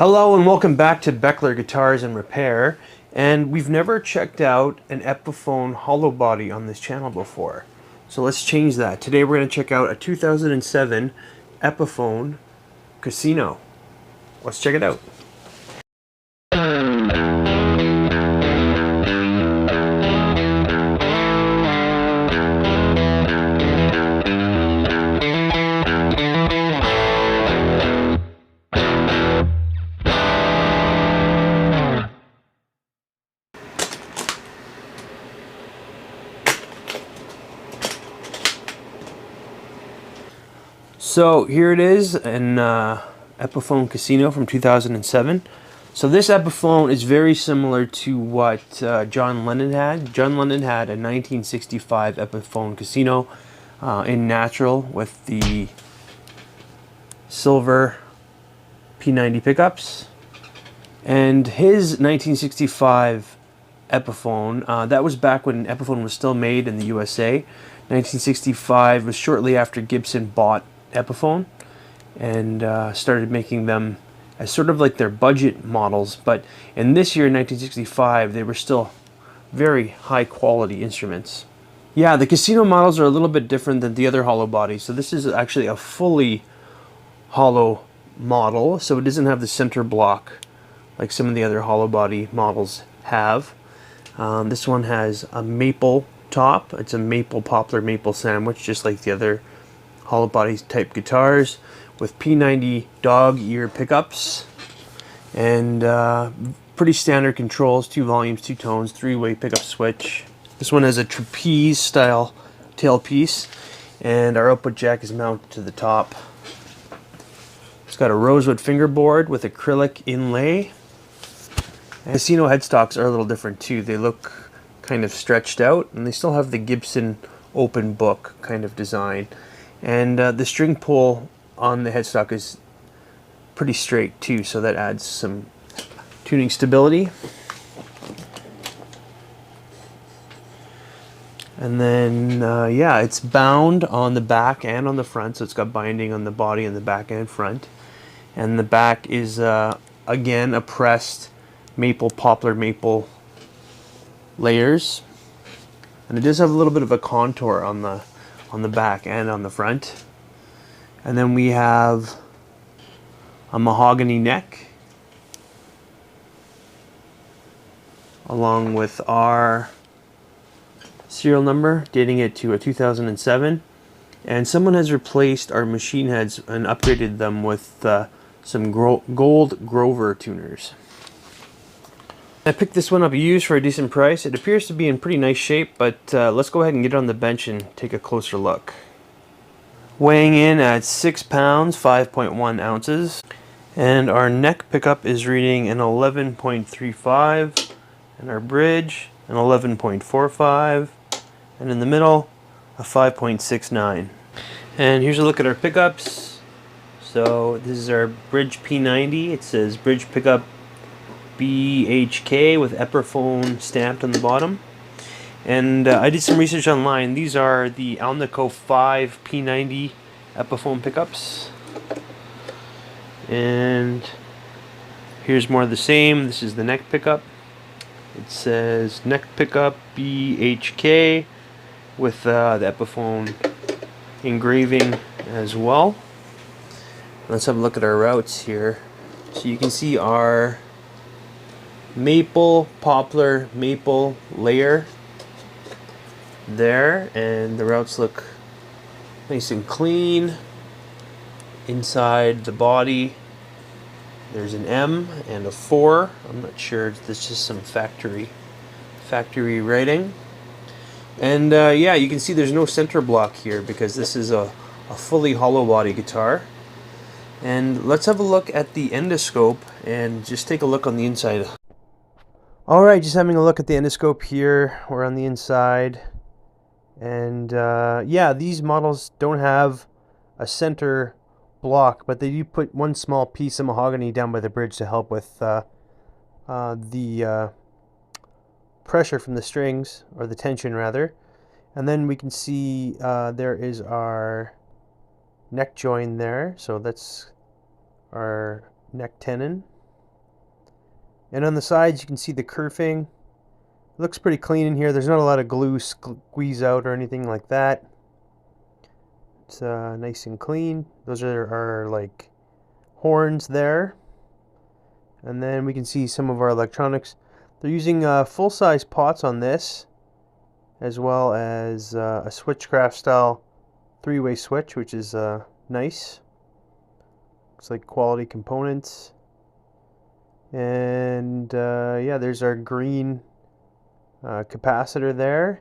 Hello and welcome back to Beckler Guitars and Repair. And we've never checked out an Epiphone hollow body on this channel before. So let's change that. Today we're going to check out a 2007 Epiphone Casino. Let's check it out. So here it is, an Epiphone Casino from 2007. So this Epiphone is very similar to what John Lennon had. John Lennon had a 1965 Epiphone Casino in natural with the silver P90 pickups. And his 1965 Epiphone, that was back when Epiphone was still made in the USA. 1965 was shortly after Gibson bought Epiphone and started making them as sort of like their budget models, but in this year, 1965, they were still very high quality instruments. Yeah, the Casino models are a little bit different than the other hollow bodies. So this is actually a fully hollow model, so it doesn't have the center block like some of the other hollow body models have. This one has a maple top. It's a maple poplar maple sandwich, just like the other hollow body type guitars, with P90 dog ear pickups and pretty standard controls: 2 volumes, 2 tones, 3-way pickup switch. This one has a trapeze style tailpiece, and our output jack is mounted to the top. It's got a rosewood fingerboard with acrylic inlay. And Casino headstocks are a little different too. They look kind of stretched out, and they still have the Gibson open book kind of design. And the string pull on the headstock is pretty straight too, so that adds some tuning stability. And then, yeah, it's bound on the back and on the front, so it's got binding on the body and the back and front. And the back is, again, a pressed maple, poplar maple layers. And it does have a little bit of a contour on the back and on the front. And then we have a mahogany neck along with our serial number, dating it to a 2007. And someone has replaced our machine heads and upgraded them with some gold Grover tuners. I picked this one up used for a decent price. It appears to be in pretty nice shape, but let's go ahead and get it on the bench and take a closer look. Weighing in at 6 pounds, 5.1 ounces. And our neck pickup is reading an 11.35, and our bridge an 11.45, and in the middle a 5.69. And here's a look at our pickups. So this is our bridge P90. It says bridge pickup BHK with Epiphone stamped on the bottom. And I did some research online. These are the Alnico 5 P90 Epiphone pickups. And here's more of the same. This is the neck pickup. It says neck pickup BHK with the Epiphone engraving as well. Let's have a look at our routes here. So you can see our maple, poplar, maple layer there, and the routes look nice and clean. Inside the body there's an M and a 4. I'm not sure if this is some factory writing. And yeah, you can see there's no center block here because this is a fully hollow body guitar. And let's have a look at the endoscope and just take a look on the inside. Alright, just having a look at the endoscope here. We're on the inside. And yeah, these models don't have a center block, but they do put one small piece of mahogany down by the bridge to help with the pressure from the strings, or the tension rather. And then we can see there is our neck join there, so that's our neck tenon. And on the sides you can see the kerfing. It looks pretty clean in here. There's not a lot of glue squeeze out or anything like that. It's nice and clean. Those are our like horns there. And then we can see some of our electronics. They're using full-size pots on this, as well as a switchcraft style three-way switch, which is nice. Looks like quality components. And yeah, there's our green capacitor there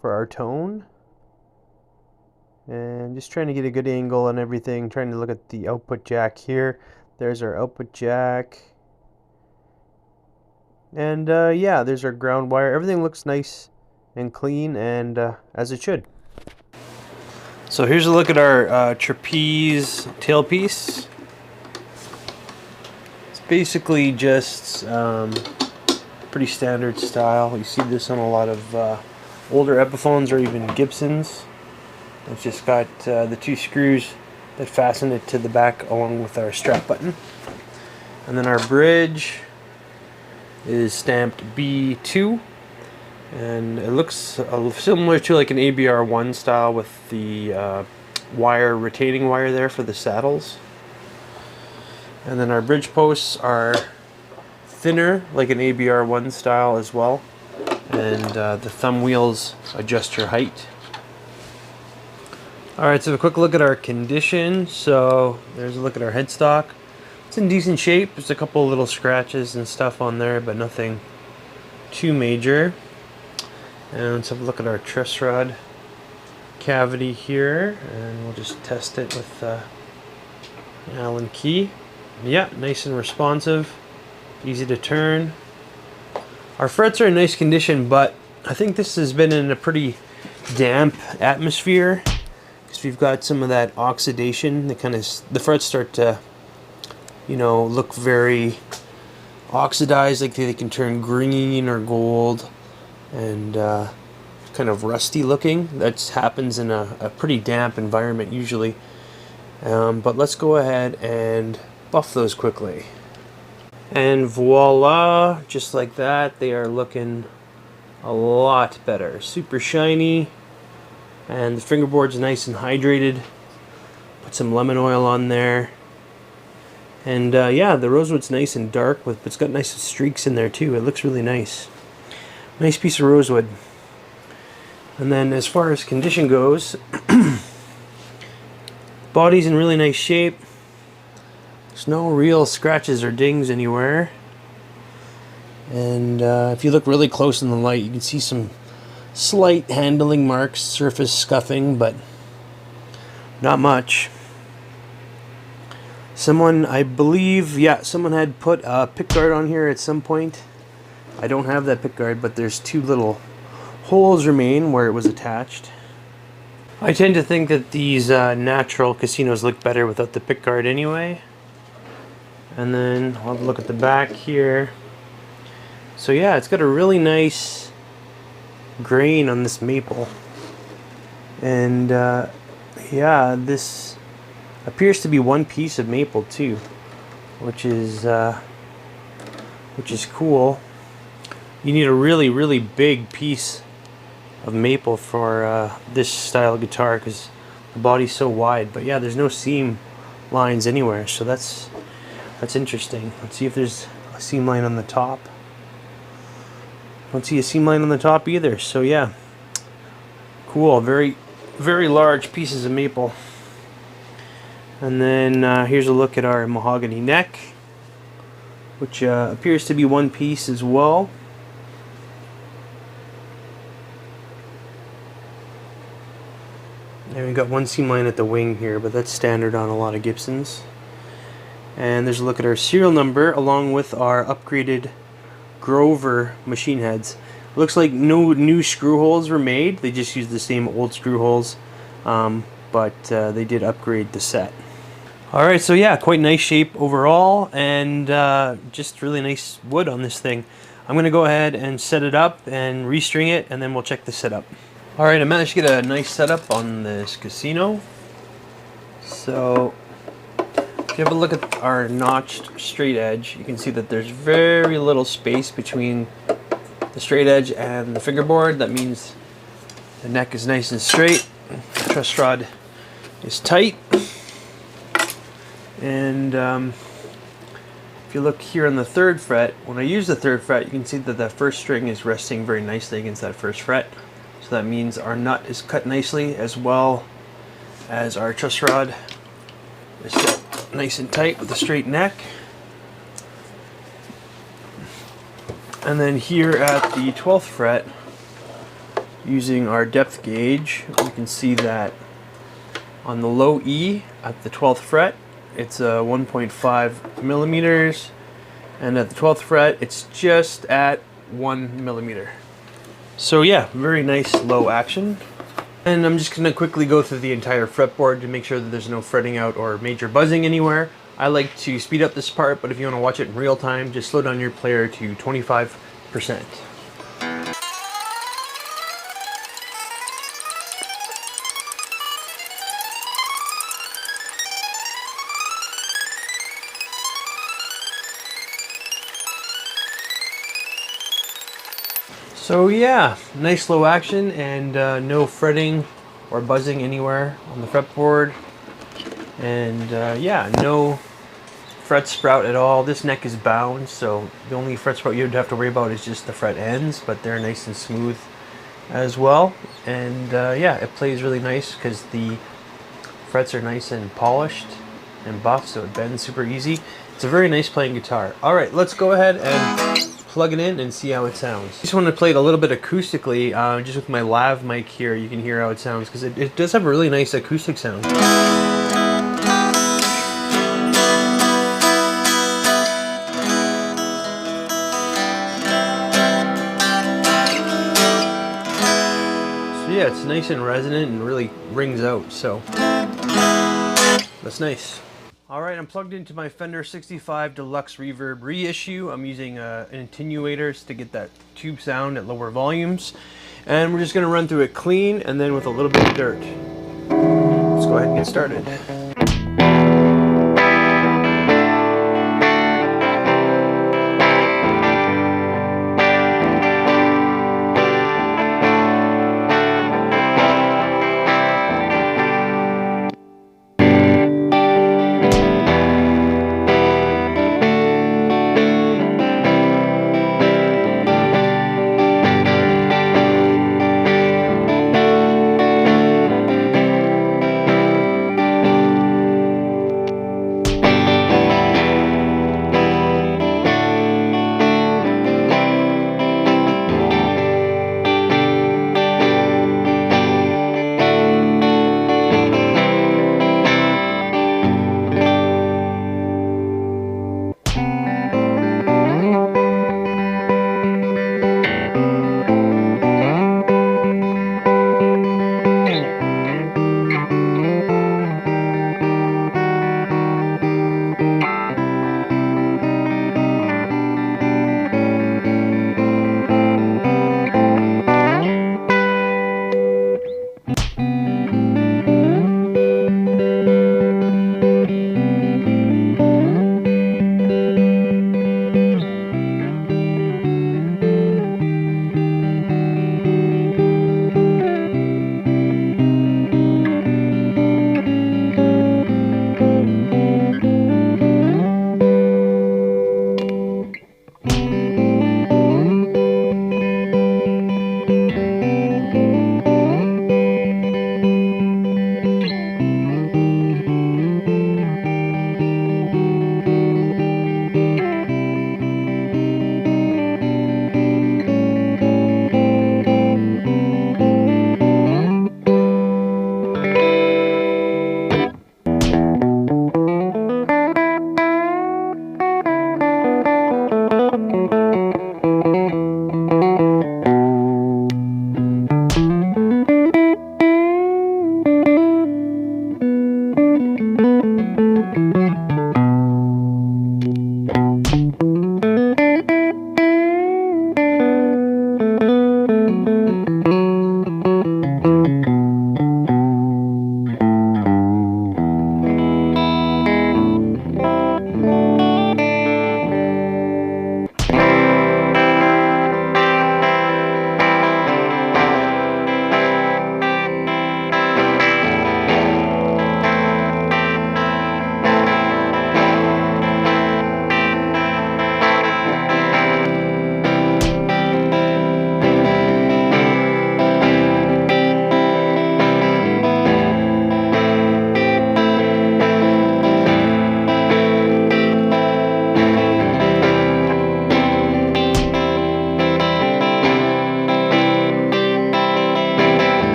for our tone. And just trying to get a good angle on everything, trying to look at the output jack here. There's our output jack. And yeah, there's our ground wire. Everything looks nice and clean, and as it should. So here's a look at our trapeze tailpiece. It's basically just pretty standard style. You see this on a lot of older Epiphones or even Gibsons. It's just got the two screws that fasten it to the back along with our strap button. And then our bridge is stamped B2, and it looks similar to like an ABR1 style with the retaining wire there for the saddles. And then our bridge posts are thinner like an ABR1 style as well, and the thumb wheels adjust your height. Alright, so a quick look at our condition. So there's a look at our headstock. It's in decent shape. There's a couple little scratches and stuff on there, but nothing too major. And let's have a look at our truss rod cavity here, and we'll just test it with an Allen key. Yeah, nice and responsive, easy to turn. Our frets are in nice condition, but I think this has been in a pretty damp atmosphere. We've got some of that oxidation. The frets start to, you know, look very oxidized, like they can turn green or gold, and kind of rusty looking. That happens in a pretty damp environment usually. But let's go ahead and buff those quickly. And voila, just like that, they are looking a lot better. Super shiny. And the fingerboard's nice and hydrated. Put some lemon oil on there. And yeah, the rosewood's nice and dark, but it's got nice streaks in there too. It looks really nice. Nice piece of rosewood. And then as far as condition goes, body's in really nice shape. There's no real scratches or dings anywhere. And if you look really close in the light, you can see some slight handling marks, surface scuffing, but not much. Someone, I believe, yeah, someone had put a pickguard on here at some point. I don't have that pickguard, but there's two little holes remain where it was attached. I tend to think that these natural casinos look better without the pickguard anyway. And then I'll have a look at the back here. So yeah, it's got a really nice grain on this maple, and yeah, this appears to be one piece of maple too, which is cool. You need a really big piece of maple for this style of guitar because the body's so wide. But yeah, there's no seam lines anywhere, so that's interesting. Let's see if there's a seam line on the top. Don't see a seam line on the top either. So yeah, cool. Very large pieces of maple. And then here's a look at our mahogany neck, which appears to be one piece as well. And we got one seam line at the wing here, but that's standard on a lot of Gibsons. And there's a look at our serial number along with our upgraded Grover machine heads. Looks like no new screw holes were made. They just used the same old screw holes, but they did upgrade the set. Alright, so yeah, quite nice shape overall, and just really nice wood on this thing. I'm going to go ahead and set it up and restring it, and then we'll check the setup. Alright, I managed to get a nice setup on this casino. So If you have a look at our notched straight edge, you can see that there's very little space between the straight edge and the fingerboard. That means the neck is nice and straight, the truss rod is tight, and if you look here on the 3rd fret, when I use the 3rd fret, you can see that the 1st string is resting very nicely against that 1st fret. So that means our nut is cut nicely, as well as our truss rod is set nice and tight with a straight neck. And then here at the 12th fret, using our depth gauge, you can see that on the low E at the 12th fret, it's 1.5 millimeters, and at the 12th fret, it's just at 1 millimeter. So yeah, very nice low action. And I'm just going to quickly go through the entire fretboard to make sure that there's no fretting out or major buzzing anywhere. I like to speed up this part, but if you want to watch it in real time, just slow down your player to 25%. So yeah, nice low action and no fretting or buzzing anywhere on the fretboard. And yeah, no fret sprout at all. This neck is bound, so the only fret sprout you'd have to worry about is just the fret ends, but they're nice and smooth as well. And yeah, it plays really nice because the frets are nice and polished and buffed, so it bends super easy. It's a very nice playing guitar. Alright, let's go ahead and plug it in and see how it sounds. I just want to play it a little bit acoustically, just with my lav mic here. You can hear how it sounds because it does have a really nice acoustic sound. Yeah, it's nice and resonant and really rings out, so that's nice. Alright, I'm plugged into my Fender 65 Deluxe Reverb reissue. I'm using attenuators to get that tube sound at lower volumes. And we're just going to run through it clean and then with a little bit of dirt. Let's go ahead and get started.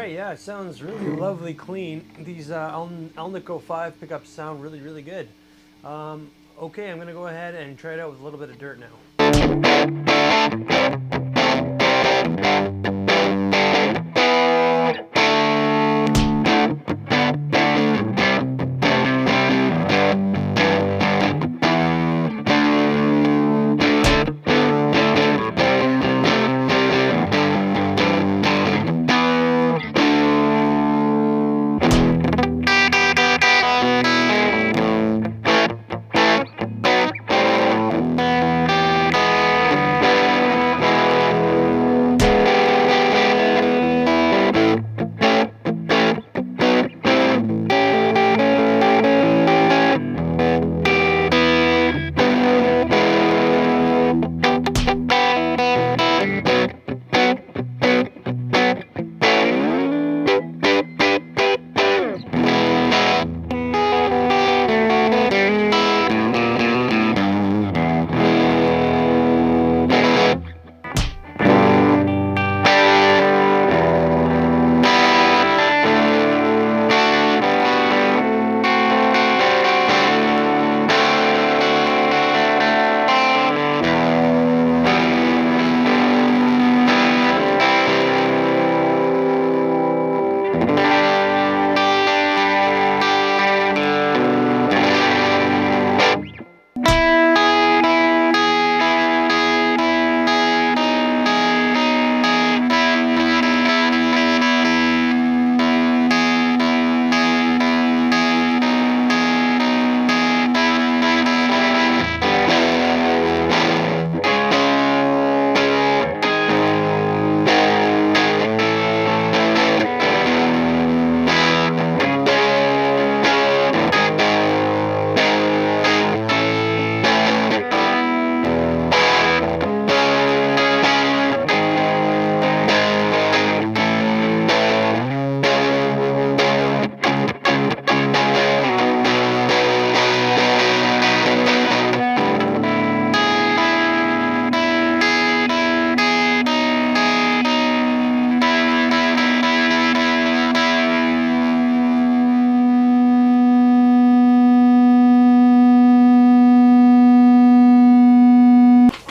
right, yeah, it sounds really lovely clean. These Alnico 5 pickups sound really, really good. Okay, I'm going to go ahead and try it out with a little bit of dirt now.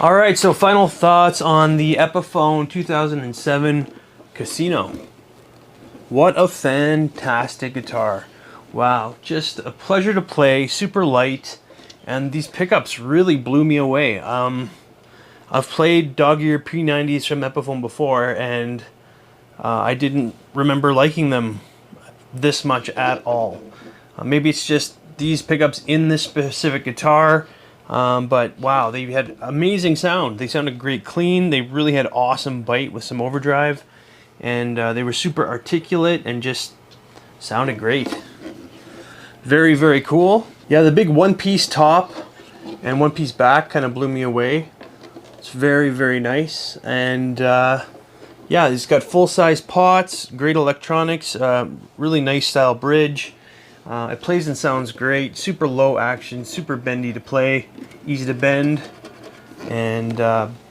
Alright, so final thoughts on the Epiphone 2007 Casino. What a fantastic guitar. Wow, just a pleasure to play, super light, and these pickups really blew me away. I've played dog-ear P90s from Epiphone before, and I didn't remember liking them this much at all. Maybe it's just these pickups in this specific guitar. But wow, they had amazing sound. They sounded great clean. They really had awesome bite with some overdrive, and they were super articulate and just sounded great. Very, very cool. Yeah, the big one-piece top and one-piece back kind of blew me away. It's very, very nice. And yeah, it's got full-size pots, great electronics, really nice style bridge. It plays and sounds great, super low action, super bendy to play, easy to bend, and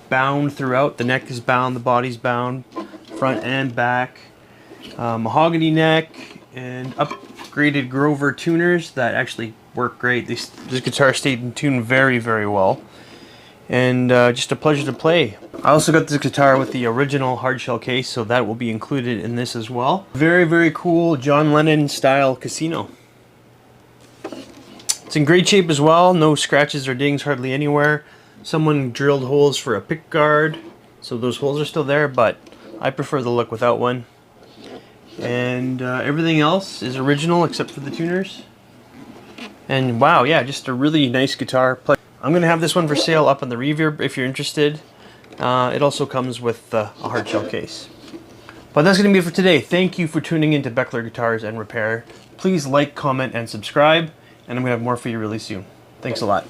bound throughout. The neck is bound, the body's bound, front and back. Mahogany neck and upgraded Grover tuners that actually work great. This guitar stayed in tune very, very well. And just a pleasure to play. I also got this guitar with the original hardshell case, so that will be included in this as well. Very, very cool John Lennon style Casino. It's in great shape as well, no scratches or dings hardly anywhere. Someone drilled holes for a pick guard, so those holes are still there, but I prefer the look without one. And everything else is original except for the tuners. And wow, yeah, just a really nice guitar. I'm going to have this one for sale up on the Reverb if you're interested. It also comes with a hardshell case. But that's going to be it for today. Thank you for tuning in to Beckler Guitars and Repair. Please like, comment, and subscribe. And I'm going to have more for you really soon. Thanks a lot.